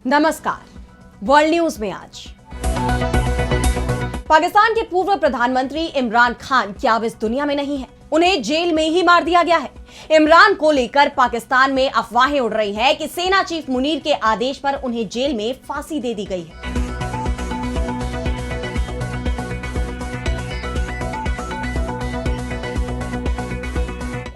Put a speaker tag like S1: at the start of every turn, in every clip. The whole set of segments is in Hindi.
S1: नमस्कार। वर्ल्ड न्यूज में आज पाकिस्तान के पूर्व प्रधानमंत्री इमरान खान क्या अब इस दुनिया में नहीं है? उन्हें जेल में ही मार दिया गया है। इमरान को लेकर पाकिस्तान में अफवाहें उड़ रही है कि सेना चीफ मुनीर के आदेश पर उन्हें जेल में फांसी दे दी गई है।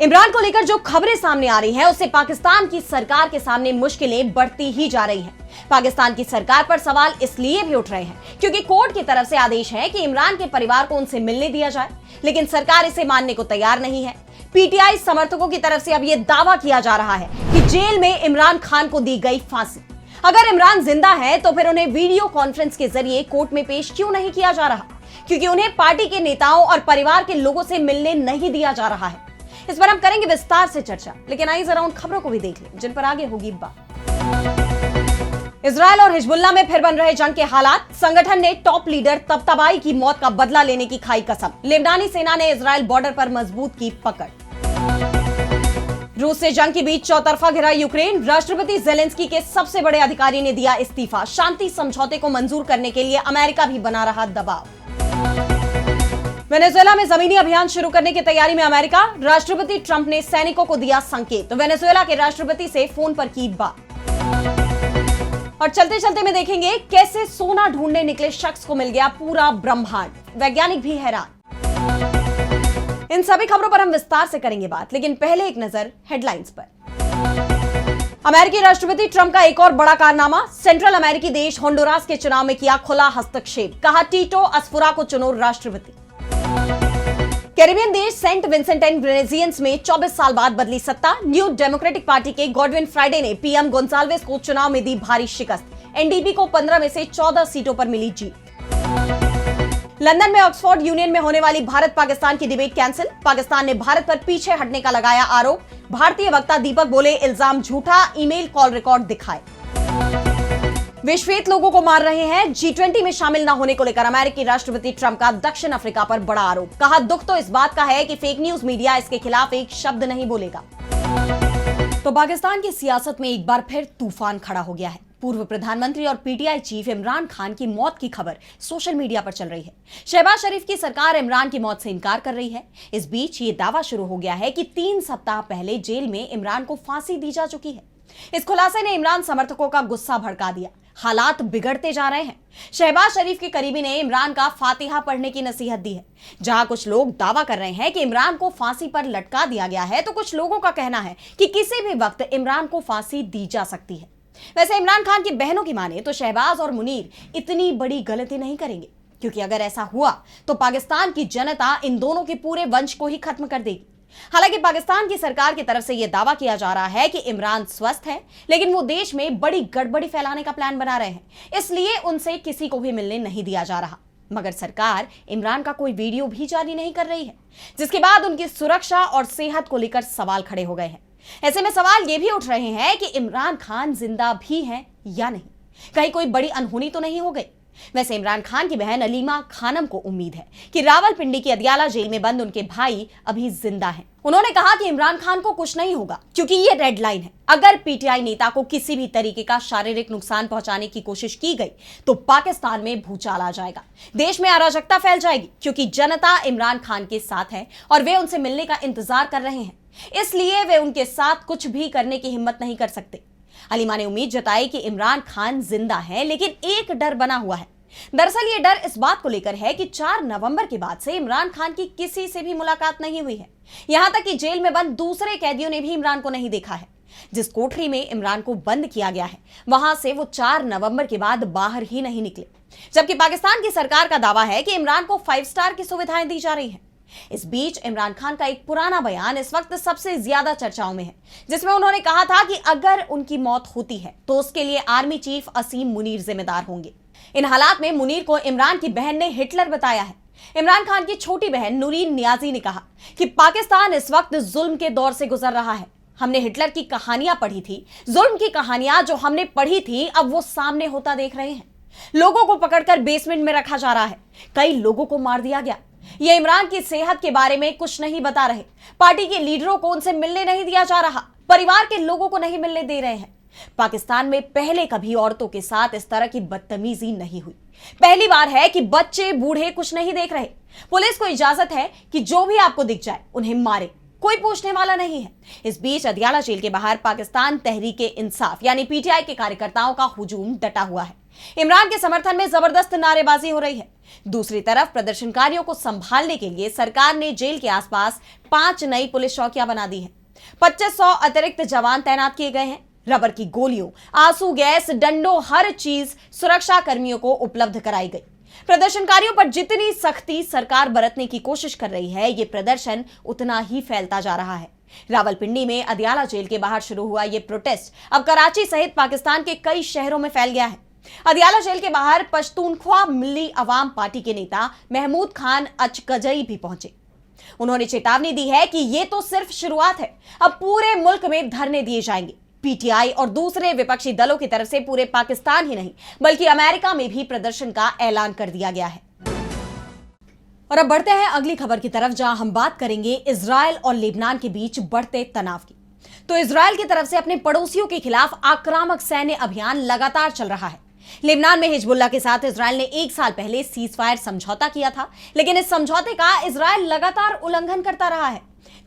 S1: इमरान को लेकर जो खबरें सामने आ रही हैं, उससे पाकिस्तान की सरकार के सामने मुश्किलें बढ़ती ही जा रही हैं। पाकिस्तान की सरकार पर सवाल इसलिए भी उठ रहे हैं क्योंकि कोर्ट की तरफ से आदेश है कि इमरान के परिवार को उनसे मिलने दिया जाए, लेकिन सरकार इसे मानने को तैयार नहीं है। पीटीआई समर्थकों की तरफ से अब यह दावा किया जा रहा है कि जेल में इमरान खान को दी गई फांसी। अगर इमरान जिंदा है तो फिर उन्हें वीडियो कॉन्फ्रेंस के जरिए कोर्ट में पेश क्यों नहीं किया जा रहा? क्योंकि उन्हें पार्टी के नेताओं और परिवार के लोगों से मिलने नहीं दिया जा रहा है। इस पर हम करेंगे विस्तार से चर्चा, लेकिन आइए जरा उन खबरों को भी देख लें जिन पर आगे होगी बात। इजरायल और हिजबुल्लाह में फिर बन रहे जंग के हालात। संगठन ने टॉप लीडर तब्ताबाई की मौत का बदला लेने की खाई कसम। लेबनानी सेना ने इजरायल बॉर्डर पर मजबूत की पकड़। रूस से जंग के बीच चौतरफा घिरा यूक्रेन। राष्ट्रपति जेलेंस्की के सबसे बड़े अधिकारी ने दिया इस्तीफा। शांति समझौते को मंजूर करने के लिए अमेरिका भी बना रहा दबाव। वेनेजुएला में जमीनी अभियान शुरू करने की तैयारी में अमेरिका। राष्ट्रपति ट्रंप ने सैनिकों को दिया संकेत। वेनेजुएला के राष्ट्रपति से फोन पर की बात। और चलते चलते में देखेंगे कैसे सोना ढूंढने निकले शख्स को मिल गया पूरा ब्रह्मांड। वैज्ञानिक भी हैरान। इन सभी खबरों पर हम विस्तार से करेंगे बात, लेकिन पहले एक नजर हेडलाइंस पर। अमेरिकी राष्ट्रपति ट्रंप का एक और बड़ा कारनामा। सेंट्रल अमेरिकी देश होंडुरास के चुनाव में किया खुला हस्तक्षेप। कहा टीटो अस्फुरा को चुनो राष्ट्रपति। कैरिबियन देश सेंट विंसेंट एंड ग्रेनेडियंस में 24 साल बाद बदली सत्ता। न्यू डेमोक्रेटिक पार्टी के गॉडविन फ्राइडे ने पीएम गोंसाल्वेस को चुनाव में दी भारी शिकस्त। एनडीपी को 15 में से 14 सीटों पर मिली जीत। लंदन में ऑक्सफोर्ड यूनियन में होने वाली भारत पाकिस्तान की डिबेट कैंसिल। पाकिस्तान ने भारत पर पीछे हटने का लगाया आरोप। भारतीय वक्ता दीपक बोले इल्जाम झूठा, ईमेल कॉल रिकॉर्ड दिखाए। विश्वेत लोगों को मार रहे हैं। G20 में शामिल न होने को लेकर अमेरिकी राष्ट्रपति ट्रंप का दक्षिण अफ्रीका पर बड़ा आरोप। कहा दुख तो इस बात का है कि फेक न्यूज मीडिया इसके खिलाफ एक शब्द नहीं बोलेगा। तो पाकिस्तान की सियासत में एक बार फिर तूफान खड़ा हो गया है। पूर्व प्रधानमंत्री और पीटीआई चीफ इमरान खान की मौत की खबर सोशल मीडिया पर चल रही है। शहबाज शरीफ की सरकार इमरान की मौत से इनकार कर रही है। इस बीच ये दावा शुरू हो गया है कि 3 सप्ताह पहले जेल में इमरान को फांसी दी जा चुकी है। इस खुलासे ने इमरान समर्थकों का गुस्सा भड़का दिया। हालात बिगड़ते जा रहे हैं। शहबाज शरीफ के करीबी ने इमरान का फातिहा पढ़ने की नसीहत दी है। जहां कुछ लोग दावा कर रहे हैं कि इमरान को फांसी पर लटका दिया गया है, तो कुछ लोगों का कहना है कि किसी भी वक्त इमरान को फांसी दी जा सकती है। वैसे इमरान खान की बहनों की माने तो शहबाज और मुनीर इतनी बड़ी गलती नहीं करेंगे, क्योंकि अगर ऐसा हुआ तो पाकिस्तान की जनता इन दोनों के पूरे वंश को ही खत्म कर देगी। हालांकि पाकिस्तान की सरकार की तरफ से यह दावा किया जा रहा है कि इमरान स्वस्थ है, लेकिन वो देश में बड़ी गड़बड़ी फैलाने का प्लान बना रहे हैं, इसलिए उनसे किसी को भी मिलने नहीं दिया जा रहा। मगर सरकार इमरान का कोई वीडियो भी जारी नहीं कर रही है, जिसके बाद उनकी सुरक्षा और सेहत को लेकर सवाल खड़े हो गए हैं। ऐसे में सवाल ये भी उठ रहे हैं कि इमरान खान जिंदा भी हैं या नहीं, कहीं कोई बड़ी अनहोनी तो नहीं हो गई। वैसे इमरान खान की बहन अलीमा खानम को उम्मीद है कि रावलपिंडी की अदियाला जेल में बंद उनके भाई अभी जिंदा हैं। उन्होंने कहा कि इमरान खान को कुछ नहीं होगा, क्योंकि ये रेड लाइन है। अगर पीटीआई नेता को किसी भी तरीके का शारीरिक नुकसान पहुंचाने की कोशिश की गई तो पाकिस्तान में भूचाल आ जाएगा। देश में अराजकता फैल जाएगी, क्योंकि जनता इमरान खान के साथ है और वे उनसे मिलने का इंतजार कर रहे हैं। इसलिए वे उनके साथ कुछ भी करने की हिम्मत नहीं कर सकते। अलीमा ने उम्मीद जताई कि इमरान खान जिंदा है, लेकिन एक डर बना हुआ है। दरअसल ये डर इस बात को लेकर है कि 4 नवंबर के बाद से इमरान खान की किसी से भी मुलाकात नहीं हुई है। यहां तक कि जेल में बंद दूसरे कैदियों ने भी इमरान को नहीं देखा है। जिस कोठरी में इमरान को बंद किया गया है, वहां से वो 4 नवंबर के बाद बाहर ही नहीं निकले। जबकि पाकिस्तान की सरकार का दावा है कि इमरान को 5 स्टार की सुविधाएं दी जा रही हैं। इस बीच इमरान खान का एक पुराना बयान इस वक्त सबसे ज्यादा चर्चाओं में है, जिसमें उन्होंने कहा था कि अगर उनकी मौत होती है तो उसके लिए आर्मी चीफ असीम मुनीर जिम्मेदार होंगे। इन हालात में मुनीर को इमरान की बहन ने हिटलर बताया है। इमरान खान की छोटी बहन नूरीन नियाजी ने कहा कि पाकिस्तान इस वक्त जुल्म के दौर से गुजर रहा है। हमने हिटलर की कहानियां पढ़ी थी, जुल्म की कहानियां जो हमने पढ़ी थी अब वो सामने होता देख रहे हैं। लोगों को पकड़कर बेसमेंट में रखा जा रहा है, कई लोगों को मार दिया गया। ये इमरान की सेहत के बारे में कुछ नहीं बता रहे। पार्टी के लीडरों को उनसे मिलने नहीं दिया जा रहा, परिवार के लोगों को नहीं मिलने दे रहे हैं। पाकिस्तान में पहले कभी औरतों के साथ इस तरह की बदतमीजी नहीं हुई। पहली बार है कि बच्चे बूढ़े कुछ नहीं देख रहे। पुलिस को इजाजत है कि जो भी आपको दिख जाए उन्हें मारे, कोई पूछने वाला नहीं है। इस बीच अदियाला जेल के बाहर पाकिस्तान तहरीके इंसाफ यानी पीटीआई के कार्यकर्ताओं का हुजूम डटा हुआ है। इमरान के समर्थन में जबरदस्त नारेबाजी हो रही है। दूसरी तरफ प्रदर्शनकारियों को संभालने के लिए सरकार ने जेल के आसपास 5 नई पुलिस चौकियां बना दी हैं। 2500 अतिरिक्त जवान तैनात किए गए हैं। रबर की गोलियों, आंसू गैस, डंडों, हर चीज सुरक्षा कर्मियों को उपलब्ध कराई गई। प्रदर्शनकारियों पर जितनी सख्ती सरकार बरतने की कोशिश कर रही है, यह प्रदर्शन उतना ही फैलता जा रहा है। रावलपिंडी में अदियाला जेल के बाहर शुरू हुआ यह प्रोटेस्ट अब कराची सहित पाकिस्तान के कई शहरों में फैल गया है। अदियाला जेल के बाहर पश्तूनख्वा मिल्ली अवाम पार्टी के नेता महमूद खान अचकजई भी पहुंचे। उन्होंने चेतावनी दी है कि यह तो सिर्फ शुरुआत है, अब पूरे मुल्क में धरने दिए जाएंगे। पीटीआई और दूसरे विपक्षी दलों की तरफ से पूरे पाकिस्तान ही नहीं बल्कि अमेरिका में भी प्रदर्शन का ऐलान कर दिया गया है। और अब बढ़ते हैं अगली खबर की तरफ, जहां हम बात करेंगे इजरायल और लेबनान के बीच बढ़ते तनाव की। तो इजरायल की तरफ से अपने पड़ोसियों के खिलाफ आक्रामक सैन्य अभियान लगातार चल रहा है। लेबनान में हिजबुल्लाह के साथ इजरायल ने 1 साल पहले सीज फायर समझौता किया था, लेकिन इस समझौते का इजरायल लगातार उल्लंघन करता रहा है।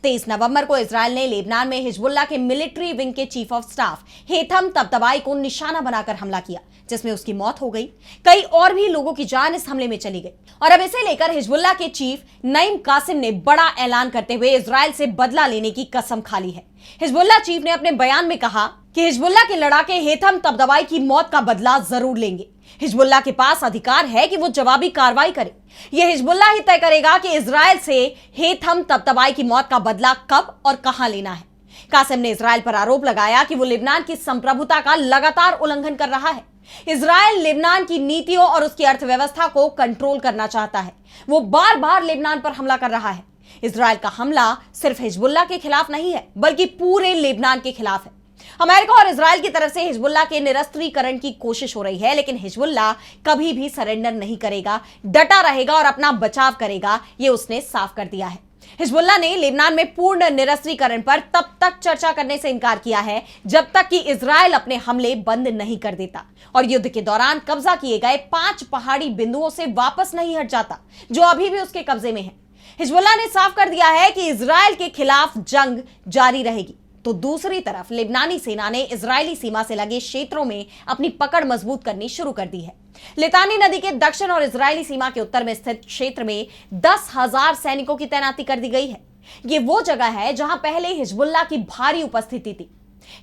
S1: 23 नवंबर को इजरायल ने लेबनान में हिजबुल्लाह के मिलिट्री विंग के चीफ ऑफ स्टाफ हेथम तबतबाई को निशाना बनाकर हमला किया, जिसमें उसकी मौत हो गई। कई और भी लोगों की जान इस हमले में चली गई। और अब इसे लेकर हिजबुल्लाह के चीफ नईम कासिम ने बड़ा ऐलान करते हुए इजरायल से बदला लेने की कसम खा ली है। हिजबुल्लाह चीफ ने अपने बयान में कहा कि हिजबुल्लाह के लड़ाके हेथम तबतबाई की मौत का बदला जरूर लेंगे। हिजबुल्लाह के पास अधिकार है कि वो जवाबी कार्रवाई करे। यह हिजबुल्लाह ही तय करेगा कि इजरायल से हेथम तबतबाई की मौत का बदला कब और कहां लेना है। कासिम ने इजरायल पर आरोप लगाया कि वो लेबनान की संप्रभुता का लगातार उल्लंघन कर रहा है। इजरायल लेबनान की नीतियों और उसकी अर्थव्यवस्था को कंट्रोल करना चाहता है। वो बार बार लेबनान पर हमला कर रहा है। इजरायल का हमला सिर्फ हिजबुल्लाह के खिलाफ नहीं है बल्कि पूरे लेबनान के खिलाफ है। अमेरिका और इजरायल की तरफ से हिजबुल्लाह के निरस्त्रीकरण की कोशिश हो रही है, लेकिन हिजबुल्लाह कभी भी सरेंडर नहीं करेगा, डटा रहेगा और अपना बचाव करेगा, ये उसने साफ कर दिया है। हिजबुल्लाह ने लेबनान में पूर्ण निरस्त्रीकरण पर तब तक चर्चा करने से इनकार किया है जब तक कि इजरायल अपने हमले बंद नहीं कर देता और युद्ध के दौरान कब्जा किए गए 5 पहाड़ी बिंदुओं से वापस नहीं हट जाता, जो अभी भी उसके कब्जे में है। हिजबुल्लाह ने साफ कर दिया है कि इजरायल के खिलाफ जंग जारी रहेगी। तो दूसरी तरफ लेबनानी सेना ने इजरायली सीमा से लगे क्षेत्रों में अपनी पकड़ मजबूत करनी शुरू कर दी है। लितानी नदी के दक्षिण और इजरायली सीमा के उत्तर में स्थित क्षेत्र में 10,000 सैनिकों की तैनाती कर दी गई है। ये वो जगह है जहां पहले हिजबुल्लाह की भारी उपस्थिति थी।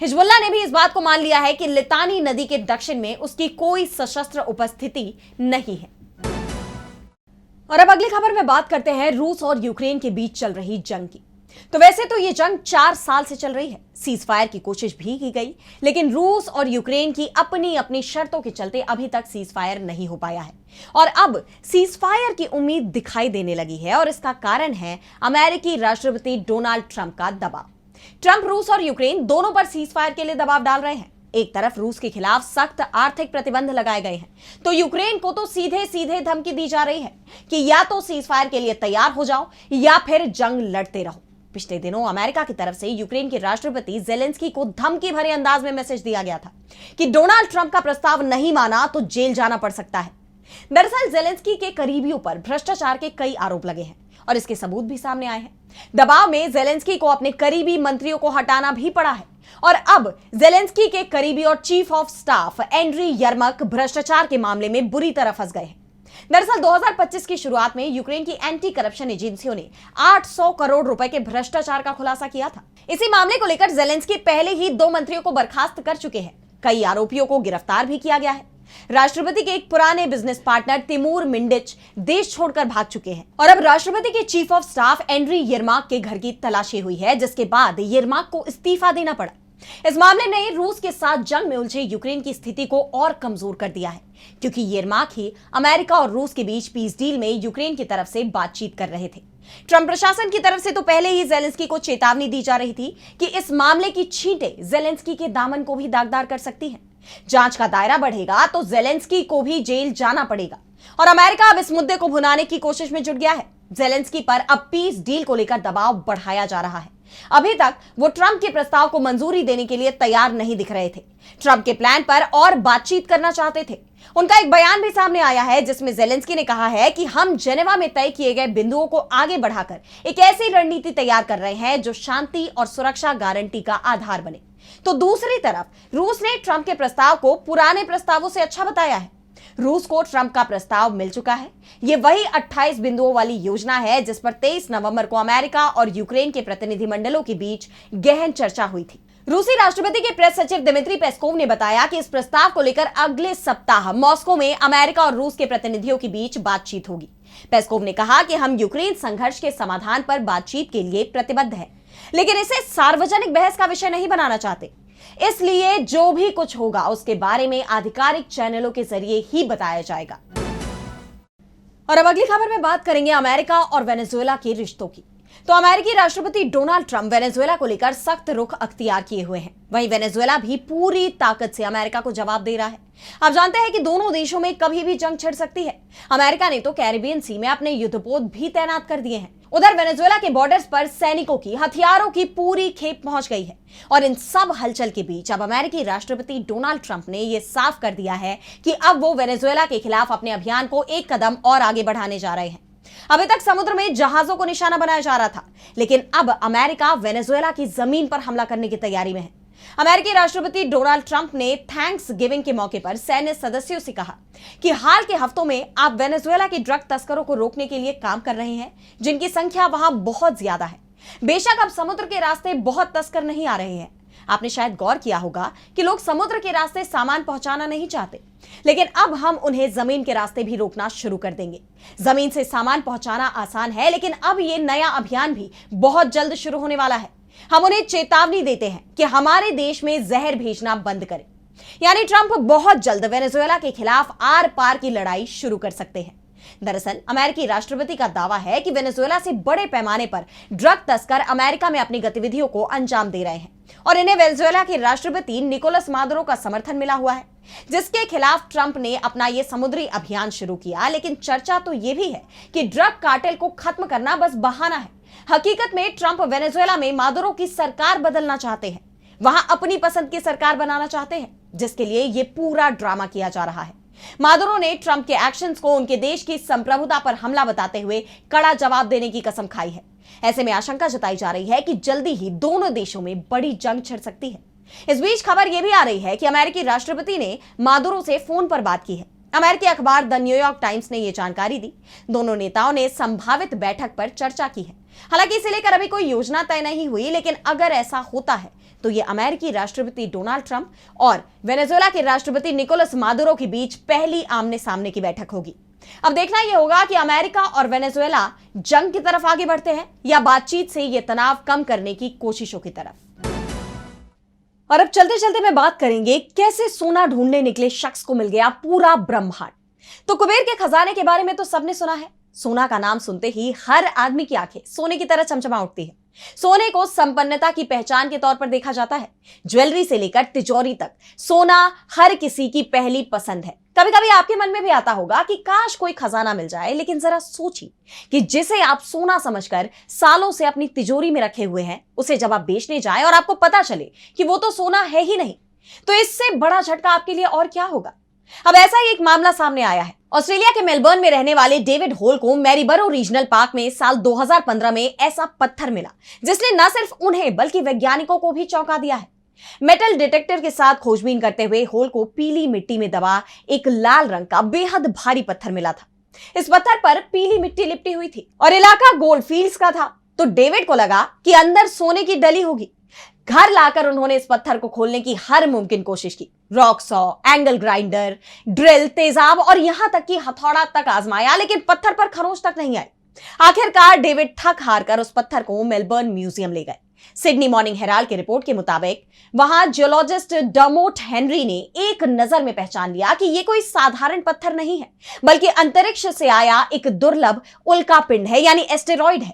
S1: हिजबुल्लाह ने भी इस बात को मान लिया है कि लितानी नदी के दक्षिण में उसकी कोई सशस्त्र उपस्थिति नहीं है। और अब अगली खबर में बात करते हैं रूस और यूक्रेन के बीच चल रही जंग की। तो वैसे तो ये जंग 4 साल से चल रही है। सीज फायर की कोशिश भी की गई, लेकिन रूस और यूक्रेन की अपनी अपनी शर्तों के चलते अभी तक सीज फायर नहीं हो पाया है। और अब सीज फायर की उम्मीद दिखाई देने लगी है और इसका कारण है अमेरिकी राष्ट्रपति डोनाल्ड ट्रंप का दबाव। ट्रंप रूस और यूक्रेन दोनों पर सीज फायर के लिए दबाव डाल रहे हैं। एक तरफ रूस के खिलाफ सख्त आर्थिक प्रतिबंध लगाए गए हैं, तो यूक्रेन को तो सीधे सीधे धमकी दी जा रही है कि या तो सीज फायर के लिए तैयार हो जाओ या फिर जंग लड़ते रहो। पिछले दिनों अमेरिका की तरफ से यूक्रेन के राष्ट्रपति जेलेंस्की को धमकी भरे अंदाज में मैसेज दिया गया था कि डोनाल्ड ट्रंप का प्रस्ताव नहीं माना तो जेल जाना पड़ सकता है। दरअसल जेलेंस्की के करीबियों पर भ्रष्टाचार के कई आरोप लगे हैं और इसके सबूत भी सामने आए हैं। दबाव में जेलेंस्की को अपने करीबी मंत्रियों को हटाना भी पड़ा है और अब जेलेंस्की के करीबी और चीफ ऑफ स्टाफ एंड्री यर्मक भ्रष्टाचार के मामले में बुरी तरह फंस गए हैं। दरअसल 2025 की शुरुआत में यूक्रेन की एंटी करप्शन एजेंसियों ने 800 करोड़ रुपए के भ्रष्टाचार का खुलासा किया था। इसी मामले को लेकर जेलेंस्की पहले ही 2 मंत्रियों को बर्खास्त कर चुके हैं। कई आरोपियों को गिरफ्तार भी किया गया है। राष्ट्रपति के एक पुराने बिजनेस पार्टनर तिमूर मिंडिच देश छोड़कर भाग चुके हैं और अब राष्ट्रपति के चीफ ऑफ स्टाफ एंड्री यर्माक के घर की तलाशी हुई है, जिसके बाद यर्माक को इस्तीफा देना पड़ा। इस मामले ने रूस के साथ जंग में उलझे यूक्रेन की स्थिति को और कमजोर कर दिया है, क्योंकि यर्माक ही अमेरिका और रूस के बीच पीस डील में यूक्रेन की तरफ से बातचीत कर रहे थे। ट्रंप प्रशासन की तरफ से तो पहले ही जेलेंस्की को चेतावनी दी जा रही थी कि इस मामले की छींटें जेलेंस्की के दामन को भी दागदार कर सकती हैं। जांच का दायरा बढ़ेगा तो जेलेंस्की को भी जेल जाना पड़ेगा और अमेरिका अब इस मुद्दे को भुनाने की कोशिश में जुट गया है। जेलेंस्की पर अब पीस डील को लेकर दबाव बढ़ाया जा रहा है। अभी तक वो ट्रंप के प्रस्ताव को मंजूरी देने के लिए तैयार नहीं दिख रहे थे। ट्रंप के प्लान पर और बातचीत करना चाहते थे। उनका एक बयान भी सामने आया है जिसमें जेलेंस्की ने कहा है कि हम जेनेवा में तय किए गए बिंदुओं को आगे बढ़ाकर एक ऐसी रणनीति तैयार कर रहे हैं जो शांति और सुरक्षा गारंटी का आधार बने। तो दूसरी तरफ रूस ने ट्रंप के प्रस्ताव को पुराने प्रस्तावों से अच्छा बताया है। रूस को ट्रंप का प्रस्ताव मिल चुका है। यह वही 28 बिंदुओं वाली योजना है जिस पर 23 नवंबर को अमेरिका और यूक्रेन के प्रतिनिधिमंडलों के बीच गहन चर्चा हुई थी। रूसी राष्ट्रपति के प्रेस सचिव दिमित्री पेस्कोव ने बताया कि इस प्रस्ताव को लेकर अगले सप्ताह मॉस्को में अमेरिका और रूस के प्रतिनिधियों के बीच बातचीत होगी। पेस्कोव ने कहा कि हम यूक्रेन संघर्ष के समाधान पर बातचीत के लिए प्रतिबद्ध हैं, लेकिन इसे सार्वजनिक बहस का विषय नहीं बनाना चाहते। इसलिए जो भी कुछ होगा उसके बारे में आधिकारिक चैनलों के जरिए ही बताया जाएगा। और अब अगली खबर में बात करेंगे अमेरिका और वेनेजुएला के रिश्तों की। तो अमेरिकी राष्ट्रपति डोनाल्ड ट्रंप वेनेजुएला को लेकर सख्त रुख अख्तियार किए हुए हैं। वहीं वेनेजुएला भी पूरी ताकत से अमेरिका को जवाब दे रहा है। आप जानते हैं कि दोनों देशों में कभी भी जंग छिड़ सकती है। अमेरिका ने तो कैरिबियन सी में अपने युद्धपोत भी तैनात कर दिए हैं। उधर वेनेजुएला के बॉर्डर्स पर सैनिकों की हथियारों की पूरी खेप पहुंच गई है। और इन सब हलचल के बीच अब अमेरिकी राष्ट्रपति डोनाल्ड ट्रंप ने यह साफ कर दिया है कि अब वो वेनेजुएला के खिलाफ अपने अभियान को एक कदम और आगे बढ़ाने जा रहे हैं। अभी तक समुद्र में जहाजों को निशाना बनाया जा रहा था, लेकिन अब अमेरिका वेनेजुएला की जमीन पर हमला करने की तैयारी में है। अमेरिकी राष्ट्रपति डोनाल्ड ट्रंप ने थैंक्स गिविंग के मौके पर सैन्य सदस्यों से कहा कि हाल के हफ्तों में आप वेनेजुएला के ड्रग तस्करों को रोकने के लिए काम कर रहे हैं, जिनकी संख्या वहां बहुत ज्यादा है। बेशक अब समुद्र के रास्ते बहुत तस्कर नहीं आ रहे हैं। आपने शायद गौर किया होगा कि लोग समुद्र के रास्ते सामान पहुंचाना नहीं चाहते, लेकिन अब हम उन्हें जमीन के रास्ते भी रोकना शुरू कर देंगे। जमीन से सामान पहुंचाना आसान है, लेकिन अब ये नया अभियान भी बहुत जल्द शुरू होने वाला है। हम उन्हें चेतावनी देते हैं कि हमारे देश में जहर भेजना बंद करें। यानी ट्रंप बहुत जल्द वेनेजुएला के खिलाफ आर पार की लड़ाई शुरू कर सकते हैं। दरअसल अमेरिकी राष्ट्रपति का दावा है कि वेनेजुएला से बड़े पैमाने पर ड्रग तस्कर अमेरिका में अपनी गतिविधियों को अंजाम दे रहे हैं और इन्हें वेनेजुएला के राष्ट्रपति निकोलस मादुरो का समर्थन मिला हुआ है, जिसके खिलाफ ट्रंप ने अपना यह समुद्री अभियान शुरू किया। लेकिन चर्चा तो यह भी है कि ड्रग कार्टेल को खत्म करना बस बहाना है। हकीकत में ट्रंप वेनेजुएला में मादुरो की सरकार बदलना चाहते हैं, वहां अपनी पसंद की सरकार बनाना चाहते हैं, जिसके लिए यह पूरा ड्रामा किया जा रहा है। मादुरो ने ट्रंप के एक्शंस को उनके देश की संप्रभुता पर हमला बताते हुए कड़ा जवाब देने की कसम खाई है। ऐसे में आशंका जताई जा रही है कि जल्दी ही दोनों देशों में बड़ी जंग छिड़ सकती है। इस बीच खबर यह भी आ रही है कि अमेरिकी राष्ट्रपति ने मादुरो से फोन पर बात की है। अमेरिकी अखबार द न्यूयॉर्क टाइम्स ने यह जानकारी दी। दोनों नेताओं ने संभावित बैठक पर चर्चा की है। हालांकि इसे लेकर अभी कोई योजना तय नहीं हुई, लेकिन अगर ऐसा होता है तो ये अमेरिकी राष्ट्रपति डोनाल्ड ट्रंप और वेनेजुएला के राष्ट्रपति निकोलस मादुरो के बीच पहली आमने सामने की बैठक होगी। अब देखना यह होगा कि अमेरिका और वेनेजुएला जंग की तरफ आगे बढ़ते हैं या बातचीत से यह तनाव कम करने की कोशिशों की तरफ। और अब चलते चलते मैं बात करेंगे कैसे सोना ढूंढने निकले शख्स को मिल गया पूरा ब्रह्मांड। तो कुबेर के खजाने के बारे में तो सबने सुना है। सोना का नाम सुनते ही हर आदमी की आंखें सोने की तरह चमचमा उठती है। सोने को संपन्नता की पहचान के तौर पर देखा जाता है। ज्वेलरी से लेकर तिजोरी तक सोना हर किसी की पहली पसंद है। कभी कभी आपके मन में भी आता होगा कि काश कोई खजाना मिल जाए, लेकिन जरा सोचिए कि जिसे आप सोना समझकर सालों से अपनी तिजोरी में रखे हुए हैं, उसे जब आप बेचने जाएं और आपको पता चले कि वो तो सोना है ही नहीं, तो इससे बड़ा झटका आपके लिए और क्या होगा। अब ऐसा ही एक मामला सामने आया है। ऑस्ट्रेलिया के मेलबर्न में रहने वाले डेविड होल को मैरीबरो रीजनल पार्क में साल 2015 में ऐसा पत्थर मिला जिसने न सिर्फ उन्हें बल्कि वैज्ञानिकों को भी चौंका दिया है। मेटल डिटेक्टर के साथ खोजबीन करते हुए होल को पीली मिट्टी में दबा एक लाल रंग का बेहद भारी पत्थर मिला था। इस पत्थर पर पीली मिट्टी लिपटी हुई थी और इलाका गोल्ड फील्ड्स का था। तो डेविड को लगा कि अंदर सोने की डली होगी। घर लाकर उन्होंने इस पत्थर को खोलने की हर मुमकिन कोशिश की। Rock saw, angle grinder, drill, तेजाब और यहां तक कि हथौड़ा तक आजमाया, लेकिन पत्थर पर खरोंच तक नहीं आई। आखिरकार डेविड थक हारकर उस पत्थर को मेलबर्न म्यूजियम ले गए। सिडनी मॉर्निंग हेराल्ड की रिपोर्ट के मुताबिक वहां जियोलॉजिस्ट डर्मोट हेनरी ने एक नजर में पहचान लिया कि यह कोई साधारण पत्थर नहीं है, बल्कि अंतरिक्ष से आया एक दुर्लभ उल्का पिंड है, यानी एस्टेरॉइड है।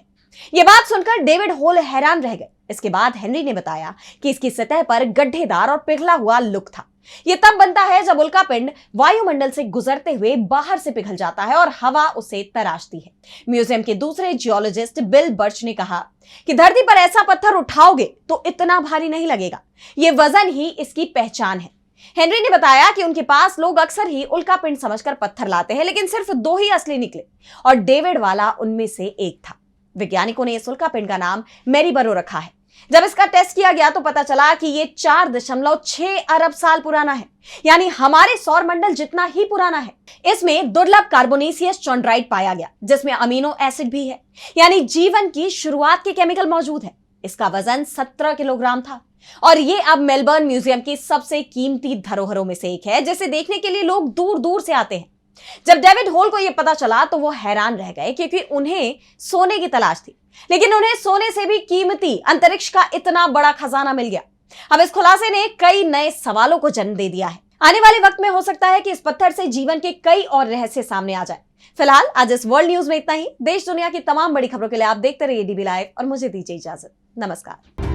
S1: यह बात सुनकर डेविड होल हैरान रह गए। इसके बाद हेनरी ने बताया कि इसकी सतह पर गड्ढेदार और पिघला हुआ लुक था। यह तब बनता है जब उल्कापिंड वायुमंडल से गुजरते हुए बाहर से पिघल जाता है और हवा उसे तराशती है। म्यूजियम के दूसरे जियोलॉजिस्ट बिल बर्च ने कहा कि धरती पर ऐसा पत्थर उठाओगे तो इतना भारी नहीं लगेगा, यह वजन ही इसकी पहचान है। हेनरी ने बताया कि उनके पास लोग अक्सर ही उल्कापिंड समझकर पत्थर लाते हैं, लेकिन सिर्फ 2 ही असली निकले और डेविड वाला उनमें से एक था। वैज्ञानिकों ने इस उल्कापिंड का नाम मैरीबरो रखा है। जब इसका टेस्ट किया गया तो पता चला कि ये 4.6 अरब साल पुराना है, यानी हमारे सौर मंडल जितना ही पुराना है। इसमें दुर्लभ कार्बोनेसियस चॉन्ड्राइट पाया गया, जिसमें अमीनो एसिड भी है, यानी जीवन की शुरुआत के केमिकल मौजूद है। इसका वजन 17 किलोग्राम था और ये अब मेलबर्न म्यूजियम की सबसे कीमती धरोहरों में से एक है, जिसे देखने के लिए लोग दूर दूर से आते हैं। जब डेविड होल को यह पता चला तो वो हैरान रह गए, क्योंकि उन्हें सोने की तलाश थी, लेकिन उन्हें सोने से भी कीमती अंतरिक्ष का इतना बड़ा खजाना मिल गया। अब इस खुलासे ने कई नए सवालों को जन्म दे दिया है। आने वाले वक्त में हो सकता है कि इस पत्थर से जीवन के कई और रहस्य सामने आ जाए। फिलहाल आज इस वर्ल्ड न्यूज में इतना ही। देश दुनिया की तमाम बड़ी खबरों के लिए आप देखते रहिए डीबी लाइव और मुझे दीजिए इजाजत। नमस्कार।